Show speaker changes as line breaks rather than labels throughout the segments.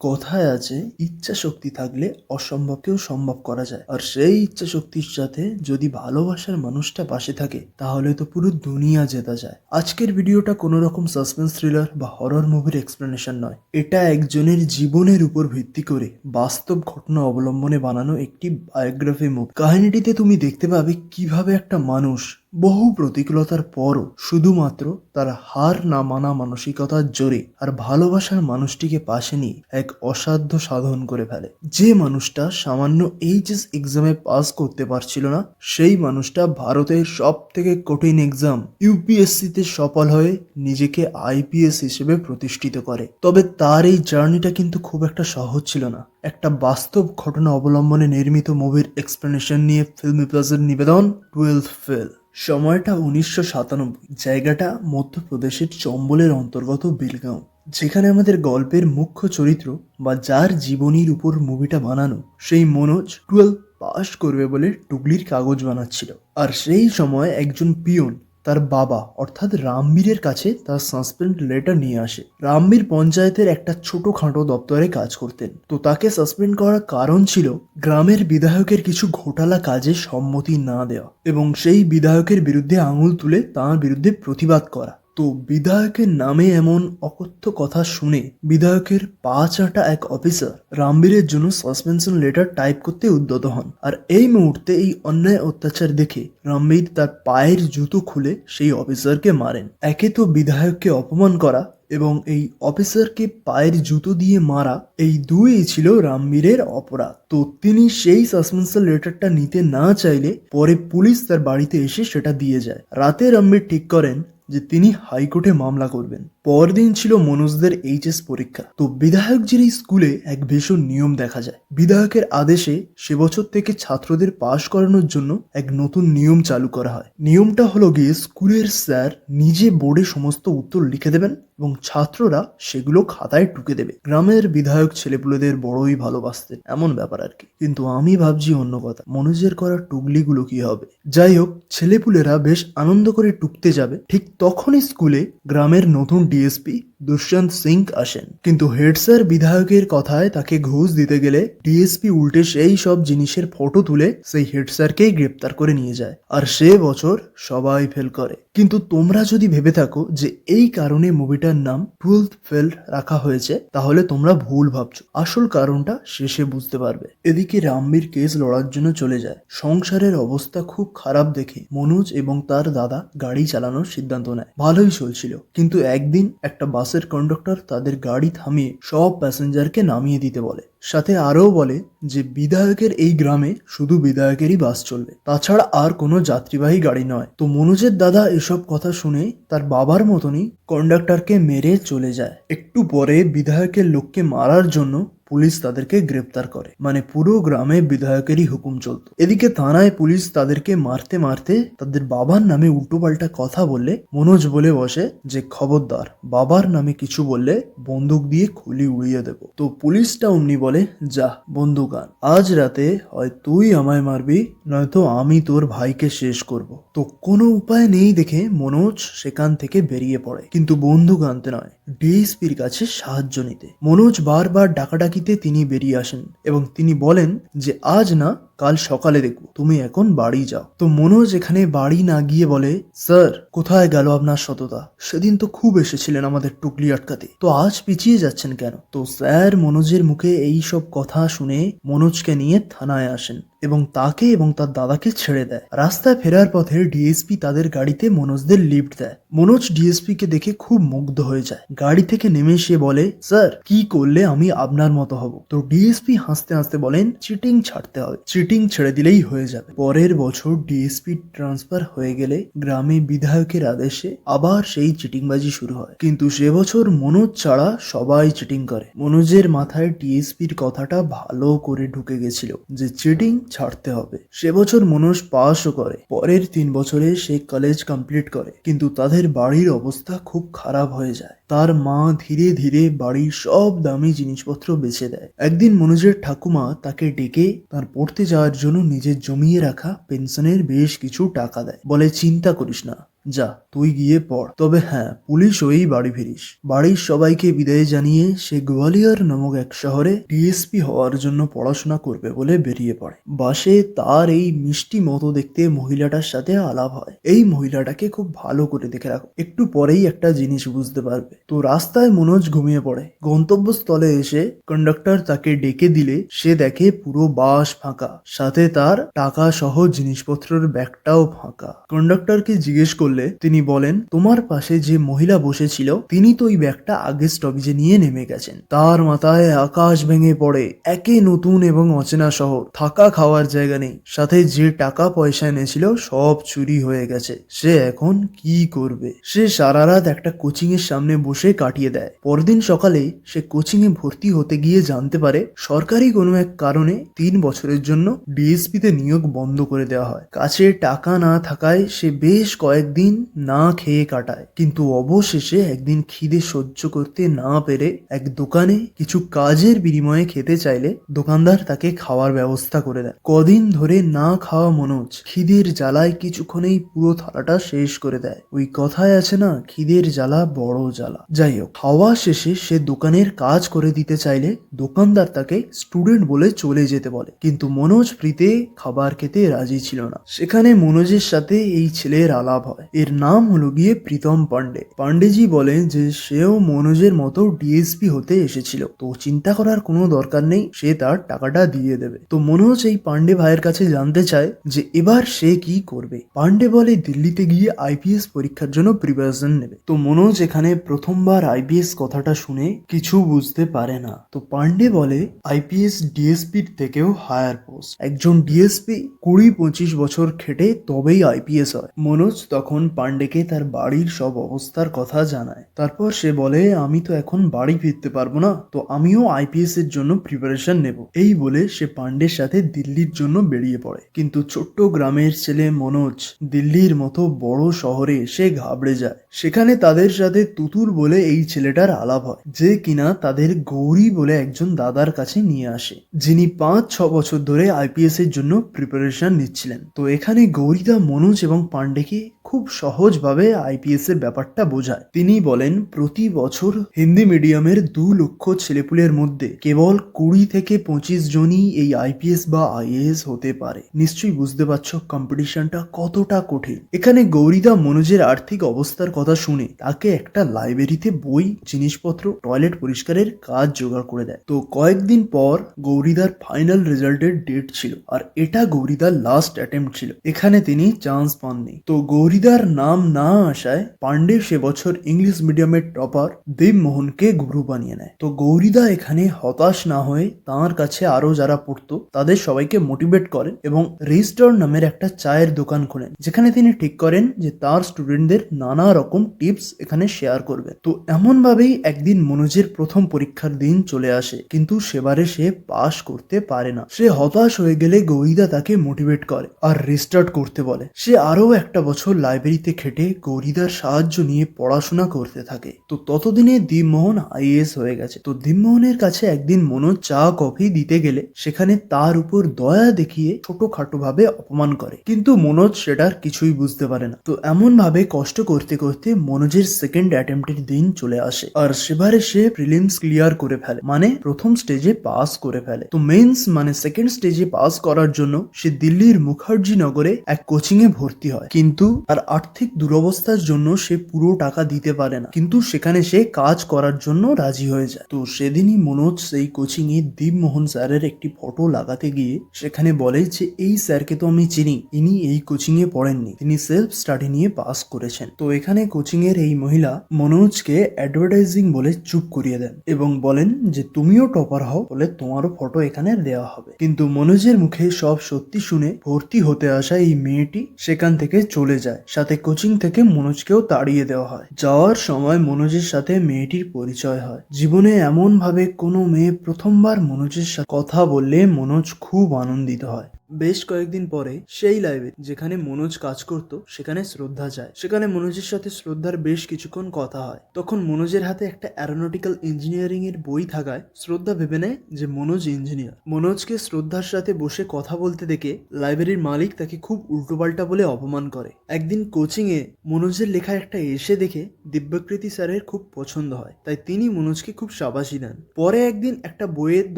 কথায় আছে ইচ্ছা শক্তি থাকলে অসম্ভবকেও সম্ভব করা যায়। আর সেই ইচ্ছা শক্তির সাথে যদি ভালোবাসার মানুষটা পাশে থাকে তাহলে তো পুরো দুনিয়া জেতা যায়। আজকের ভিডিওটা কোনো রকম সাসপেন্স থ্রিলার বা হরর মুভির এক্সপ্লেনেশন নয়, এটা একজনের জীবনের উপর ভিত্তি করে বাস্তব ঘটনা অবলম্বনে বানানো একটি বায়োগ্রাফি মুভি। কাহিনীটিতে তুমি দেখতে পাবে কিভাবে একটা মানুষ বহু প্রতিকূলতার পরও শুধুমাত্র তার হার না মানা মানসিকতার জোরে আর ভালোবাসার মানুষটিকে পাশে নিয়ে এক অসাধ্য সাধন করে ফেলে। যে মানুষটা সামান্য এইচএস এক্সামে পাস করতে পারছিল না, সেই মানুষটা ভারতের সব থেকে কঠিন এক্সাম ইউপিএসসিতে সফল হয়ে নিজেকে আইপিএস হিসেবে প্রতিষ্ঠিত করে। তবে তার এই জার্নিটা কিন্তু খুব একটা সহজ ছিল না। একটা বাস্তব ঘটনা অবলম্বনে নির্মিত মুভির এক্সপ্লেনেশন নিয়ে ফিল্মি প্লাসের নিবেদন 12th ফেল। সময়টা 1997, জায়গাটা মধ্যপ্রদেশের চম্বলের অন্তর্গত বেলগাঁও, যেখানে আমাদের গল্পের মুখ্য চরিত্র বা যার জীবনীর উপর মুভিটা বানানো সেই মনোজ 12 পাশ করবে বলে টুকলির কাগজ বানাচ্ছিল। আর সেই সময় একজন পিয়ন তার বাবা অর্থাৎ রামবীরের কাছে তার সাসপেন্ড লেটার নিয়ে আসে। রামবীর পঞ্চায়েতের একটা ছোটখাটো দপ্তরে কাজ করতেন, তো তাকে সাসপেন্ড করার কারণ ছিল গ্রামের বিধায়কের কিছু ঘোটালা কাজে সম্মতি না দেওয়া এবং সেই বিধায়কের বিরুদ্ধে আঙুল তুলে তার বিরুদ্ধে প্রতিবাদ করা। তো বিধায়কের নামে এমন অকথ্য কথা শুনে বিধায়কের পা চাটা এক অফিসার রামবীরের জন্য সাসপেনশন লেটার টাইপ করতে উদ্যত হন। আর এই মুহূর্তে এই অন্যায় অত্যাচার দেখে রামবীর তার পায়ের জুতো খুলে সেই অফিসারকে মারেন। একে তো বিধায়ককে অপমান করা এবং এই অফিসারকে পায়ের জুতো দিয়ে মারা, এই দুই ছিল রামবীরের অপরাধ। তো তিনি সেই সাসপেনশন লেটারটা নিতে না চাইলে পরে পুলিশ তার বাড়িতে এসে সেটা দিয়ে যায়। রাতে রামবীর ঠিক করেন যে তিনি হাইকোর্টে মামলা করবেন। পরদিন ছিল মনোজদের এইচএস পরীক্ষা। তো বিধায়কজির এই স্কুলে এক ভীষণ নিয়ম দেখা যায়। বিধায়কের আদেশে সে বছর থেকে ছাত্রদের পাশ করানোর জন্য এক নতুন নিয়ম চালু করা হয়। নিয়মটা হলো গিয়ে স্কুলের স্যার নিজে বোর্ডে সমস্ত উত্তর লিখে দেবেন এবং ছাত্ররা সেগুলো খাতায় টুকে দেবে। গ্রামের বিধায়ক ছেলেপুলেদের বড়ই ভালোবাসতেন, এমন ব্যাপার আর কি। কিন্তু আমি ভাবছি অন্য কথা, মনোজের করা টুগলিগুলো কি হবে? যাই হোক, ছেলেপুলেরা বেশ আনন্দ করে টুকতে যাবে, ঠিক তখনই স্কুলে গ্রামের নতুন ডিএসপি দুষ্যন্ত সিং আসেন। কিন্তু হেড স্যার বিধায়কের কথায় তাকে ঘুষ দিতে গেলে ডিএসপি উল্টে সেই সব জিনিসের ফটো তুলে সেই হেড স্যারকেই গ্রেপ্তার করে নিয়ে যায়। আর সে বছর সবাই ফেল করে। কিন্তু তোমরা যদি ভেবে থাকো যে এই কারণে মুভিটার নাম 12th ফেল রাখা হয়েছে, তাহলে তোমরা ভুল ভাবছো। আসল কারণটা শেষে বুঝতে পারবে। এদিকে রামবীর কেস লড়ার জন্য চলে যায়। সংসারের অবস্থা খুব খারাপ দেখে মনোজ এবং তার দাদা গাড়ি চালানোর সিদ্ধান্ত নেয়। ভালোই চলছিল, কিন্তু একদিন একটা বাসের কন্ডাক্টর তাদের গাড়ি থামিয়ে সব প্যাসেঞ্জারকে নামিয়ে দিতে বলে। সাথে আরও বলে যে বিধায়কের এই গ্রামে শুধু বিধায়কেরই বাস চলবে, তাছাড়া আর কোনো যাত্রীবাহী গাড়ি নয়। তো মনোজের দাদা এসব কথা শুনে তার বাবার মতনই কন্ডাক্টরকে মেরে চলে যায়। একটু পরে বিধায়কের লোককে মারার জন্য পুলিশ তাদেরকে গ্রেপ্তার করে। মানে পুরো গ্রামে বিধায়কেরই হুকুম চলতো। এদিকে থানায় পুলিশ তাদেরকে মারতে মারতে তাদের বাবার নামে উল্টোপাল্টা কথা বললে মনোজ বলে বসে যে খবরদার বাবার নামে কিছু বললে বন্দুক দিয়ে খুলি উড়িয়ে দেব। তো পুলিশটা অমনি বলে, যা বন্দুক আন, আজ রাতে হয় তুই আমায় মারবি নয়তো আমি তোর ভাইকে শেষ করব। তো কোনো উপায় নেই দেখে মনোজ সেখান থেকে বেরিয়ে পড়ে, কিন্তু বন্দুক আনতে নয়, ডিএসপির কাছে সাহায্য নিতে। মনোজ বারবার ডাকাডাকিতে তিনি বেরিয়ে আসেন এবং তিনি বলেন যে আজ না, কাল সকালে দেখবো, তুমি এখন বাড়ি যাও। তো মনোজ এখানে বাড়ি না গিয়ে বলে, স্যার কোথায় গেল আপনার সততা? সেদিন তো খুব এসেছিলেন আমাদের টুকলি আটকাতে, তো আজ পিছিয়ে যাচ্ছেন কেন? তো স্যার মনোজের মুখে এই সব কথা শুনে মনোজকে নিয়ে থানায় আসেন এবং তাকে এবং তার দাদাকে ছেড়ে দেয়। রাস্তায় ফেরার পথে ডিএসপি তাদের গাড়িতে মনোজদের লিফট দেয়। মনোজ ডিএসপি কে দেখে খুব মুগ্ধ হয়ে যায়। গাড়ি থেকে নেমে সে বলে, স্যার কি করলে আমি আপনার মতো হব? তো ডিএসপি হাসতে হাসতে বলেন, চিটিং ছাড়তে হবে, চিটিং ছেড়ে দিলেই হয়ে যাবে। পরের বছর ডিএসপি ট্রান্সফার হয়ে গেলে গ্রামে বিধায়কের আদেশে আবার সেই চিটিংবাজি শুরু হয়। কিন্তু সে বছর মনোজ ছাড়া সবাই চিটিং করে। মনোজের মাথায় ডিএসপির কথাটা ভালো করে ঢুকে গেছিল যে চিটিং ছাড়তে হবে। সে বছর মনোজ পাসও করে। পরের 3 বছরে সে কলেজ কমপ্লিট করে, কিন্তু তাদের বাড়ির অবস্থা খুব খারাপ হয়ে যায়। তার মা ধীরে ধীরে বাড়ির সব দামি জিনিসপত্র বেচে দেয়। একদিন মনোজের ঠাকুমা তাকে ডেকে তার পড়তে যাওয়ার জন্য নিজের জমিয়ে রাখা পেনশনের বেশ কিছু টাকা দেয়। বলে, চিন্তা করিস না, যা তুই গিয়ে পড়। তবে হ্যাঁ, পুলিশ ওই বাড়ি ফিরিস। বাড়ির সবাইকে বিদায় জানিয়ে সে গোয়ালিয়র নামক এক শহরে ডিএসপি হওয়ার জন্য পড়াশোনা করবে বলে বেরিয়ে পড়ে। বাসে তার এই মিষ্টি মতো দেখতে মহিলাটার সাথে আলাপ হয়। এই মহিলাটাকে খুব ভালো করে দেখে রাখো, একটু পরেই একটা জিনিস বুঝতে পারবে। তো রাস্তায় মনোজ ঘুমিয়ে পড়ে। গন্তব্যস্থলে এসে কন্ডাক্টর তাকে ডেকে দিলে সে দেখে পুরো বাস ফাঁকা, সাথে তার টাকা সহ জিনিসপত্রের ব্যাগটাও ফাঁকা। কন্ডাক্টরকে জিজ্ঞেস করলে তিনি বলেন, তোমার পাশে যে মহিলা বসেছিল তিনি তো ওই ব্যাগটা আগের স্টপেজে নিয়ে নেমে গেছেন। তার মাথায় আকাশ ভেঙে পড়ে। একে নতুন এবং অচেনা শহর, থাকা খাওয়ার জায়গা নেই, সাথে যে টাকা পয়সা এনেছিল সব চুরি হয়ে গেছে। সে এখন কি করবে? সে সারা রাত একটা কোচিং এর সামনে বসে কাটিয়ে দেয়। পরদিন সকালে সে কোচিং এ ভর্তি হতে গিয়ে জানতে পারে সরকারি কোনো এক কারণে 3 বছরের জন্য ডিএসপি তে নিয়োগ বন্ধ করে দেওয়া হয়। কাছে টাকা না থাকায় সে বেশ কয়েকদিন না খেয়ে কাটায়, কিন্তু অবশেষে একদিন খিদে সহ্য করতে না পেরে এক দোকানে কিছু কাজের বিনিময়ে খেতে চাইলে দোকানদার তাকে খাওয়ার ব্যবস্থা করে দেয়। কদিন ধরে না খাওয়া মনোজ খিদের জ্বালায় কিছুক্ষণেই পুরো থালাটা শেষ করে দেয়। ওই কথায় আছে না, খিদের জ্বালা বড় জ্বালা। যাই হোক, খাওয়া শেষে সে দোকানের কাজ করে দিতে চাইলে দোকানদার তাকে স্টুডেন্ট বলে চলে যেতে বলে, কিন্তু মনোজ ফ্রিতে খাবার খেতে রাজি ছিল না। সেখানে মনোজের সাথে এই ছেলের আলাপ হয়। এর নাম হলো গিয়ে প্রীতম পান্ডে। পান্ডেজি বলেন যে সেও মনোজের মতো ডিএসপি হতে এসেছিল, তো চিন্তা করার কোনো দরকার নেই, সে তার টাকাটা দিয়ে দেবে। তো মনোজ এই পান্ডে ভাইয়ের কাছে জানতে চায় যে এবার সে কি করবে। পান্ডে বলে দিল্লিতে গিয়ে আইপিএস পরীক্ষার জন্য প্রিপারেশন নেবে। তো মনোজ এখানে প্রথমবার আইপিএস কথাটা শুনে কিছু বুঝতে পারে না। তো পান্ডে বলে আইপিএস ডিএসপির থেকেও হায়ার পোস্ট। একজন ডিএসপি 20-25 বছর খেটে তবেই আইপিএস হয়। মনোজ তখন পান্ডেকে তার বাড়ির সব অবস্থার কথা জানায়। তারপর সে বলে, আমি তো এখন বাড়ি ফিরতে পারবো না, তো আমিও আইপিএস এর জন্য প্রিপারেশন নেব। এই বলে সে পান্ডের সাথে দিল্লির জন্য বেরিয়ে পড়ে। কিন্তু ছোট্ট গ্রামের ছেলে মনোজ দিল্লির মতো বড় শহরে এসে ঘাবড়ে যায়। সেখানে তাদের সাথে তুতুল বলে এই ছেলেটার আলাপ হয়, যে কিনা তাদের গৌরী বলে একজন দাদার কাছে নিয়ে আসে, যিনি 5-6 বছর ধরে আইপিএস এর জন্য প্রিপারেশন নিচ্ছিলেন। তো এখানে গৌরীদা মনোজ এবং পান্ডেকে খুব সহজভাবে আইপিএস এর ব্যাপারটা বোঝায়। তিনি বলেন, প্রতি বছর হিন্দি মিডিয়ামের 2 লক্ষ ছেলেপুলের মধ্যে কেবল 20-25 জনই এই আইপিএস বা আইএএস হতে পারে। নিশ্চয়ই বুঝতে পারছো কম্পিটিশনটা কতটা কঠিন। এখানে গৌরীদা মনোজের আর্থিক অবস্থার কথা শুনে তাকে একটা লাইব্রেরিতে বই, জিনিসপত্র, টয়লেট পরিষ্কারের কাজ জোগাড় করে দেয়। তো কয়েকদিন পর গৌরীদার ফাইনাল রেজাল্টের ডেট ছিল, আর এটা গৌরীদার লাস্ট অ্যাটেম্প্ট ছিল। এখানে তিনি চান্স পাননি। তো গৌরীদার নাম না আসায় পান্ডে সে বছর ইংলিশ মিডিয়ামের টপার দেবমোহনকে গুরু বানিয়ে নেয়। তো গৌরীদা এখানে হতাশ না হয়ে তাঁর কাছে আরো যারা পড়তো তাদের সবাইকে মোটিভেট করেন এবং রেজিস্টার নামের একটা চায়ের দোকান খোলেন, যেখানে তিনি ঠিক করেন যে তার স্টুডেন্টদের নানা রকম টিপস এখানে শেয়ার করবেন। তো এমন ভাবেই একদিন মনোজের প্রথম পরীক্ষার দিন চলে আসে, কিন্তু সেবারে সে পাশ করতে পারে না। সে হতাশ হয়ে গেলে গৌরীদা তাকে মোটিভেট করে আর রিস্টার্ট করতে বলে। সে আরো একটা বছর লাইব্রেরিতে খেটে গৌরীদার সাহায্য নিয়ে পড়াশোনা করতে থাকে। তো ততদিনে দীপমোহন আইএএস হয়ে গেছে। তো দীপমোহনের কাছে একদিন মনোজ চা কফি দিতে গেলে সেখানে তার উপর দয়া দেখিয়ে ছোটখাটো ভাবে অপমান করে, কিন্তু মনোজ সেটার কিছুই বুঝতে পারে না। তো এমন ভাবে কষ্ট করতে করতে মনোজের সেকেন্ড অ্যাটেম্পটের দিন চলে আসে, আর সেবারে সে প্রিলিমস ক্লিয়ার করে ফেলে, মানে প্রথম স্টেজে পাস করে ফেলে। তো মেন্স মানে সেকেন্ড স্টেজে পাস করার জন্য সে দিল্লির মুখার্জি নগরে এক কোচিং এ ভর্তি হয়, কিন্তু আর আর্থিক দুরবস্থার জন্য সে পুরো টাকা দিতে পারে না, কিন্তু সেখানে সে কাজ করার জন্য রাজি হয়ে যায়। তো সেদিনই মনোজ সেই কোচিং এ দীপমোহন স্যারের একটি ফটো লাগাতে গিয়ে সেখানে বলে যে এই স্যারকে তো আমি চিনি, ইনি এই কোচিং এ পড়েননি, তিনি সেলফ স্টাডি নিয়ে পাস করেছেন। তো এখানে কোচিং এর এই মহিলা মনোজকে অ্যাডভার্টাইজিং বলে চুপ করিয়ে দেন এবং বলেন যে তুমিও টপার হও বলে তোমারও ফটো এখানে দেওয়া হবে। কিন্তু মনোজের মুখে সব সত্যি শুনে ভর্তি হতে আসা এই মেয়েটি সেখান থেকে চলে যায়, সাথে কোচিং থেকে মনোজকেও তাড়িয়ে দেওয়া হয়। যাওয়ার সময় মনোজের সাথে মেয়েটির পরিচয় হয়। জীবনে এমন ভাবে কোনো মেয়ে প্রথমবার মনোজের সাথে কথা বললে মনোজ খুব আনন্দিত হয়। বেশ কয়েকদিন পরে সেই লাইব্রেরি যেখানে মনোজ কাজ করত সেখানে শ্রদ্ধা যায়। সেখানে মনোজের সাথে শ্রদ্ধার বেশ কিছুক্ষণ কথা হয়। তখন মনোজের হাতে একটা অ্যারোনটিক্যাল ইঞ্জিনিয়ারিং এর বই থাকায় শ্রদ্ধা ভেবে নেয় যে মনোজ ইঞ্জিনিয়ার। মনোজকে শ্রদ্ধার সাথে বসে কথা বলতে দেখে লাইব্রেরির মালিক তাকে খুব উল্টোপাল্টা বলে অপমান করে। একদিন কোচিং এ মনোজের লেখা একটা এসে দেখে দিব্যাকৃতি স্যারের খুব পছন্দ হয়, তাই তিনি মনোজকে খুব শাবাশি দেন। পরে একদিন একটা বইয়ের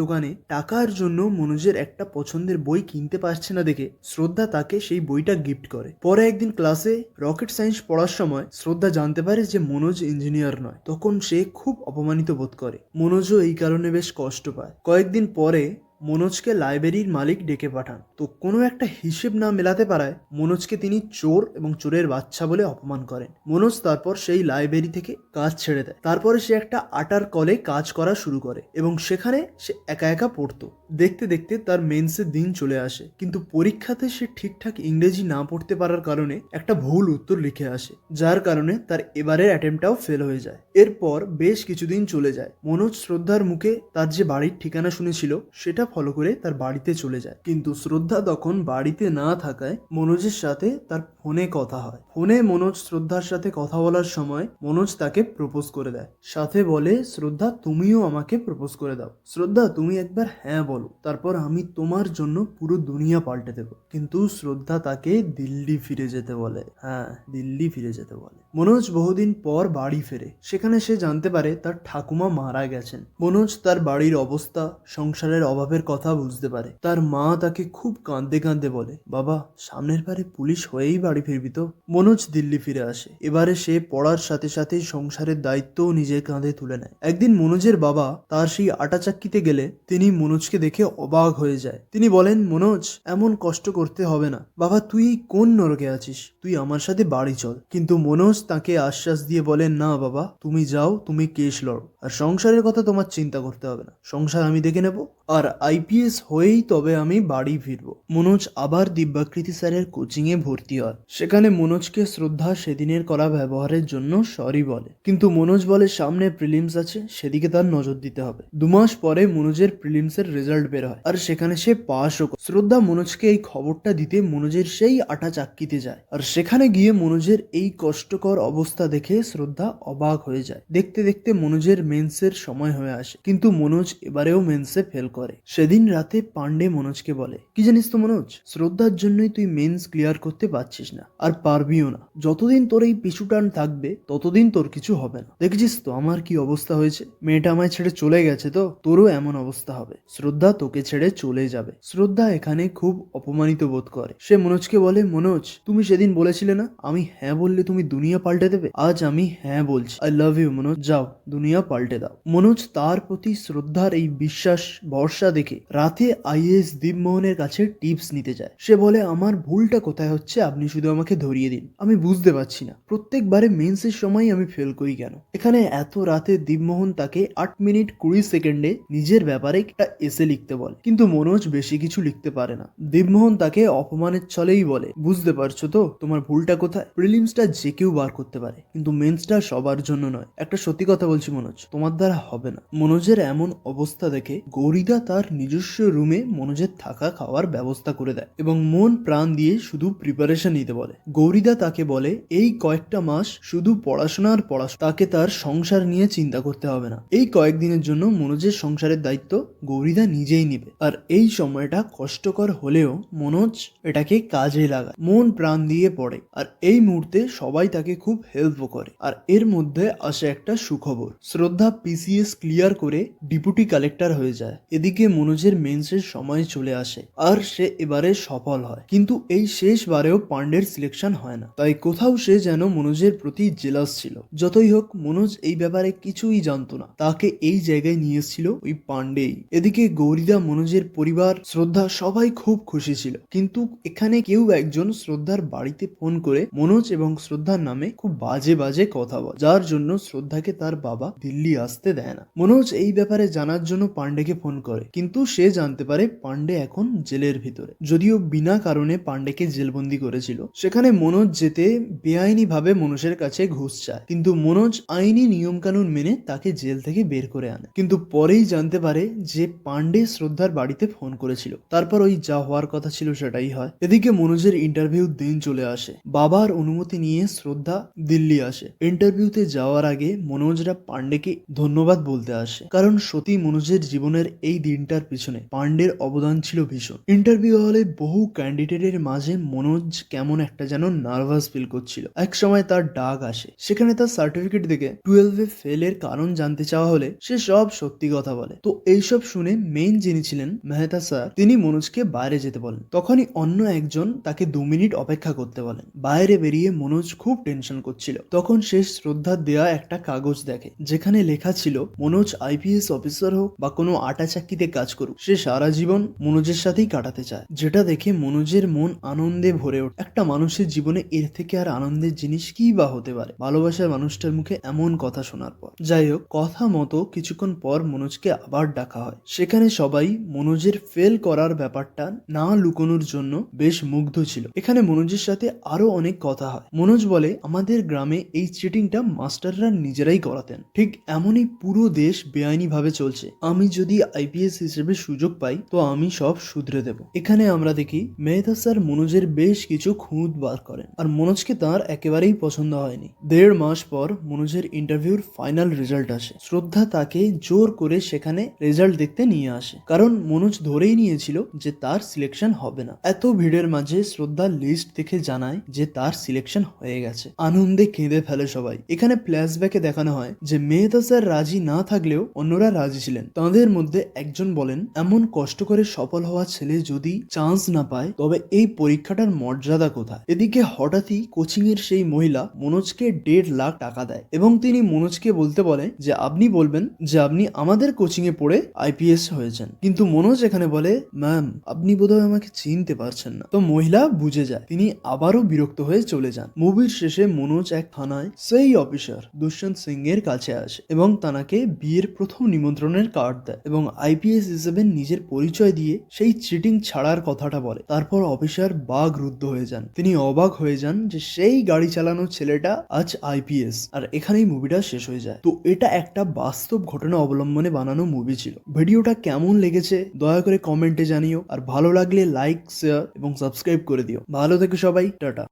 দোকানে টাকার জন্য মনোজের একটা পছন্দের বই কিনতে পারছে না দেখে শ্রদ্ধা তাকে সেই বইটা গিফট করে। পরে একদিন ক্লাসে রকেট সায়েন্স পড়ার সময় শ্রদ্ধা জানতে পারে যে মনোজ ইঞ্জিনিয়ার নয়। তখন সে খুব অপমানিত বোধ করে। মনোজও এই কারণে বেশ কষ্ট পায়। কয়েকদিন পরে মনোজকে লাইব্রেরির মালিক ডেকে পাঠান। তো কোনো একটা হিসেব না মেলাতে পারায় মনোজকে তিনি চোর এবং চোরের বাচ্চা বলে অপমান করেন। মনোজ তারপর সেই লাইব্রেরি থেকে কাজ ছেড়ে দেয়। তারপরে সে একটা আটার কলে কাজ করা শুরু করে এবং সেখানে সে একা একা পড়তো। দেখতে দেখতে তার মেন্সের দিন চলে আসে, কিন্তু পরীক্ষাতে সে ঠিকঠাক ইংরেজি না পড়তে পারার কারণে একটা ভুল উত্তর লিখে আসে, যার কারণে তার এবারের অ্যাটেম্পটাও ফেল হয়ে যায়। এরপর বেশ কিছুদিন চলে যায়। মনোজ শ্রদ্ধার মুখে তার যে বাড়ির ঠিকানা শুনেছিল সেটা ফলো করে তার বাড়িতে চলে যায়। কিন্তু শ্রদ্ধা তখন বাড়িতে না থাকায় মনোজের সাথে তার ফোনে কথা হয়। ফোনে মনোজ শ্রদ্ধার সাথে কথা বলার সময় মনোজ তাকে প্রপোজ করে দেয়। সাথে বলে, শ্রদ্ধা তুমিও আমাকে প্রপোজ করে দাও। শ্রদ্ধা তুমি একবার হ্যাঁ বলো, তারপর আমি তোমার জন্য পুরো দুনিয়া পাল্টে দেব। কিন্তু শ্রদ্ধা তাকে দিল্লি ফিরে যেতে বলে। হ্যাঁ, দিল্লি ফিরে যেতে বলে। মনোজ বহুদিন পর বাড়ি ফেরে। সেখানে সে জানতে পারে তার ঠাকুমা মারা গেছেন। মনোজ তার বাড়ির অবস্থা, সংসারের অভাবের কথা বুঝতে পারে। তার মা তাকে খুব কাঁদতে কাঁদতে বলে, বাবা সামনের বারে পুলিশ হয়েই বাড়ি ফিরবি তো। মনোজ দিল্লি ফিরে আসে। এবারে সে পড়ার সাথে সাথে সংসারের দায়িত্বও নিজের কাঁধে তুলে নেয়। একদিন মনোজের বাবা তার সেই আটা চাক্কিতে গেলে তিনি মনোজকে দেখে অবাক হয়ে যায়। তিনি বলেন, মনোজ এমন কষ্ট করতে হবে না বাবা, তুই কোন নরকে আছিস, তুই আমার সাথে বাড়ি চল। কিন্তু মনোজ তাকে আশ্বাস দিয়ে বলেন, না বাবা তুমি যাও, তুমি কেস লড়ো, আর সংসারের কথা তোমার চিন্তা করতে হবে না, সংসার আমি দেখে নেব, আর আইপিএস হয়েই তবে আমি বাড়ি ফিরবো। মনোজ আবার দিব্যাকৃতি স্যারের কোচিং এ ভর্তি হয়। সেখানে মনোজকে শ্রদ্ধা সেদিনের করা ব্যবহারের জন্য সরি বলে, কিন্তু মনোজ বলে সামনে প্রিলিমস আছে, সেদিকে তার নজর দিতে হবে। 2 মাস পরে মনোজের প্রিলিমস এর রেজাল্ট বের হয়, আর সেখানে সে পাশও করে। শ্রদ্ধা মনোজকে এই খবরটা দিতে মনোজের সেই আটা চাক্কিতে যায়, আর সেখানে গিয়ে মনোজের এই কষ্টকর অবস্থা দেখে শ্রদ্ধা অবাক হয়ে যায়। দেখতে দেখতে মনোজের মেন্সের সময় হয়ে আসে, কিন্তু মনোজ এবারেও মেন্সে ফেল করে। সেদিন রাতে পান্ডে মনোজকে বলে, কি জানিস তো মনোজ, শ্রদ্ধার জন্যই তুই মেন্স ক্লিয়ার করতে পারছিস না, আর পারবিও না। যতদিন তোর এই পিছু টান থাকবে ততদিন তোর কিছু হবে না। দেখেছিস তো আমার কি অবস্থা হয়েছে, মেয়েটা আমায় ছেড়ে চলে গেছে, তো তোরও এমন অবস্থা হবে। শ্রদ্ধা তোকে ছেড়ে চলে যাবে। শ্রদ্ধা এখানে খুব অপমানিত বোধ করে। সে মনোজকে বলে, মনোজ তুমি সেদিন বলেছিলে না আমি হ্যাঁ বললে তুমি দুনিয়া পাল্টে দেবে, আজ আমি হ্যাঁ বলছি। আই লাভ ইউ মনোজ, যাও দুনিয়া পাল্টে দাও। মনোজ তার প্রতি শ্রদ্ধার এই বিশ্বাস ভরসা দেখে রাতে আইএএস দীপমোহনের কাছে টিপস নিতে যায়। সে বলে, আমার ভুলটা কোথায় হচ্ছে আপনি শুধু আমাকে ধরিয়ে দিন, আমি বুঝতে পারছি না প্রত্যেকবারে মেন্সের সময় আমি ফেল করি কেন। এখানে এত রাতে দীপমোহন তাকে 8 মিনিট 20 সেকেন্ডে নিজের ব্যাপারে একটা এসে লিখতে বলে, কিন্তু মনোজ বেশি কিছু লিখতে পারে না। দীপমোহন তাকে অপমানের ছলেই বলে, বুঝতে পারছো তো তোমার ভুলটা কোথায়, প্রিলিমসটা যে কেউ বার করতে পারে, কিন্তু মেন্সটা সবার জন্য নয়। একটা সত্যি কথা বলছি মনোজ, তোমার দ্বারা হবে না। মনোজের এমন অবস্থা দেখে গৌরীদা তার নিজস্ব রুমে মনোজের থাকা খাওয়ার ব্যবস্থা করে দেয় এবং মন প্রাণ দিয়ে শুধু প্রিপারেশন নিতে বলে। গৌরীদা তাকে বলে, এই কয়েকটা মাস শুধু পড়াশোনা আর পড়াশোনা, তাকে তার সংসার নিয়ে চিন্তা করতে হবে না। এই কয়েকদিনের জন্য মনোজের সংসারের দায়িত্ব গৌরীদা নিজেই নিবে। আর এই সময়টা কষ্টকর হলেও মনোজ এটাকে কাজে লাগায়, মন প্রাণ দিয়ে পড়ে, আর এই মুহূর্তে সবাই তাকে খুব হেল্প করে। আর এর মধ্যে আসে একটা সুখবর, শ্রদ্ধা পিসিএস ক্লিয়ার করে ডেপুটি কালেক্টর হয়ে যায়। এদিকে মনোজের মেন্সের সময় চলে আসে আর সে এবারে সফল হয়, কিন্তু এই শেষবারেও পান্ডের সিলেকশন হয় না। তাই কোথাও সে যেন মনোজের প্রতি জেলাস ছিল। যতই হোক মনোজ এই ব্যাপারে কিছুই জানতো না, তাকে এই জায়গায় নিয়ে এসেছিল ওই পান্ডেই। এদিকে গৌরীদা, মনোজের পরিবার, শ্রদ্ধা সবাই খুব খুশি ছিল, কিন্তু এখানে কেউ একজন শ্রদ্ধার বাড়িতে ফোন করে মনোজ এবং শ্রদ্ধার নামে খুব বাজে বাজে কথা বলে, যার জন্য শ্রদ্ধাকে তার বাবা দিল্লি দিল্লি আসতে দেয় না। মনোজ এই ব্যাপারে জানার জন্য পান্ডেকে ফোন করে, কিন্তু সে জানতে পারে পান্ডে এখন জেলের ভিতরে। যদিও বিনা কারণে পান্ডেকে জেলবন্দি করেছিল, সেখানে মনোজ যেতে বেআইনি ভাবে মনোজের কাছে ঘুষ চায়, কিন্তু মনোজ আইনি নিয়ম কানুন মেনে তাকে জেল থেকে বের করে আনে। কিন্তু পরেই জানতে পারে যে পান্ডে শ্রদ্ধার বাড়িতে ফোন করেছিল, তারপর ওই যা হওয়ার কথা ছিল সেটাই হয়। এদিকে মনোজের ইন্টারভিউ দিন চলে আসে। বাবার অনুমতি নিয়ে শ্রদ্ধা দিল্লি আসে। ইন্টারভিউতে যাওয়ার আগে মনোজরা পান্ডেকে ধন্যবাদ বলতে আসে, কারণ সত্যি মনোজের জীবনের এই দিনটার পিছনে পান্ডের অবদান ছিল ভীষণ। ইন্টারভিউ হলে বহু ক্যান্ডিডেটের মাঝে মনোজ কেমন একটা যেন নার্ভাস ফিল করছিল। এক সময় তার ডাক আসে, সেখানে তার সার্টিফিকেট দেখে 12-এ ফেলের কারণ জানতে চাওয়া হলে সে সব সত্যি কথা বলে। তো এইসব শুনে মেইন যিনি ছিলেন মেহতা স্যার, তিনি মনোজকে বাইরে যেতে বলেন। তখনই অন্য একজন তাকে 2 মিনিট অপেক্ষা করতে বলেন। বাইরে বেরিয়ে মনোজ খুব টেনশন করছিল। তখন সে শ্রদ্ধার দেয়া একটা কাগজ দেখে, যেখানে লেখা ছিল মনোজ আইপিএস অফিসার হোক বা কোনো আটা চাক্কিতে কাজ করুক, সে সারা জীবন মনোজের সাথেই কাটাতে চায়। যেটা দেখে মনোজের মন আনন্দে ভরে ওঠে। একটা মানুষের জীবনে এর থেকে আর আনন্দের জিনিস কি বা হতে পারে ভালোবাসার মানুষটার মুখে এমন কথা শোনার পর। যাই হোক, কথা মতো কিছুক্ষণ পর মনোজকে আবার ডাকা হয়। সেখানে সবাই মনোজের ফেল করার ব্যাপারটা না লুকোনোর জন্য বেশ মুগ্ধ ছিল। এখানে মনোজের সাথে আরো অনেক কথা হয়। মনোজ বলে, আমাদের গ্রামে এই চিটিংটা মাস্টাররা নিজেরাই করাতেন, ঠিক এমনই পুরো দেশ বেআইনি ভাবে চলছে। আমি যদি আইপিএস হিসেবে সুযোগ পাই তো আমি সব শুধরে দেব। এখানে আমরা দেখি মেহতা স্যার মনোজের বেশ কিছু খুঁত বার করেন, আর মনোজকে তার একেবারেই পছন্দ হয়নি। 1.5 মাস পর মনোজের ইন্টারভিউর ফাইনাল রেজাল্ট আসে। শ্রদ্ধা তাকে জোর করে সেখানে রেজাল্ট দেখতে নিয়ে আসে, কারণ মনোজ ধরেই নিয়েছিল যে তার সিলেকশন হবে না। এত ভিড়ের মাঝে শ্রদ্ধা লিস্ট দেখে জানায় যে তার সিলেকশন হয়ে গেছে। আনন্দে কেঁদে ফেলে সবাই। এখানে ফ্ল্যাশব্যাকে দেখানো হয় যে মেহতা স্যার রাজি না থাকলেও অন্যরা রাজি ছিলেন। তাদের মধ্যে একজন বলেন, এমন কষ্ট করে সফল হওয়া ছেলে যদি চান্স না পায় তবে এই পরীক্ষাটার মর্যাদা কোথায়। এদিকে হঠাৎই কোচিং এর সেই মহিলা মনোজকে 1.5 লাখ টাকা দেয় এবং তিনি মনোজকে বলতে বলে যে আপনি বলবেন যে আপনি আমাদের কোচিং এ পড়ে আইপিএস হয়েছেন। কিন্তু মনোজ এখানে বলে, ম্যাম আপনি বোধহয় আমাকে চিনতে পারছেন না। তো মহিলা বুঝে যায়। তিনি আবারও বিরক্ত হয়ে চলে যান। মুভির শেষে মনোজ এক থানায় সেই অফিসার দুষ্যন্ত সিং এর কাছে আসে এবং তাকে বিয়ের প্রথম নিমন্ত্রণের কার্ড দেয় এবং আইপিএস হিসেবে নিজের পরিচয় দিয়ে সেই চিটিং ছাড়ার কথাটা বলে। তারপর অফিসার বাকরুদ্ধ হয়ে যান। তিনি অবাক হয়ে যান যে সেই গাড়ি চালানো ছেলেটা আজ আইপিএস। আর এখানেই মুভিটা শেষ হয়ে যায়। তো এটা একটা বাস্তব ঘটনা অবলম্বনে বানানো মুভি ছিল। ভিডিওটা কেমন লেগেছে দয়া করে কমেন্টে জানিও, আর ভালো লাগলে লাইক, শেয়ার এবং সাবস্ক্রাইব করে দিও। ভালো থেকো সবাই, টাটা।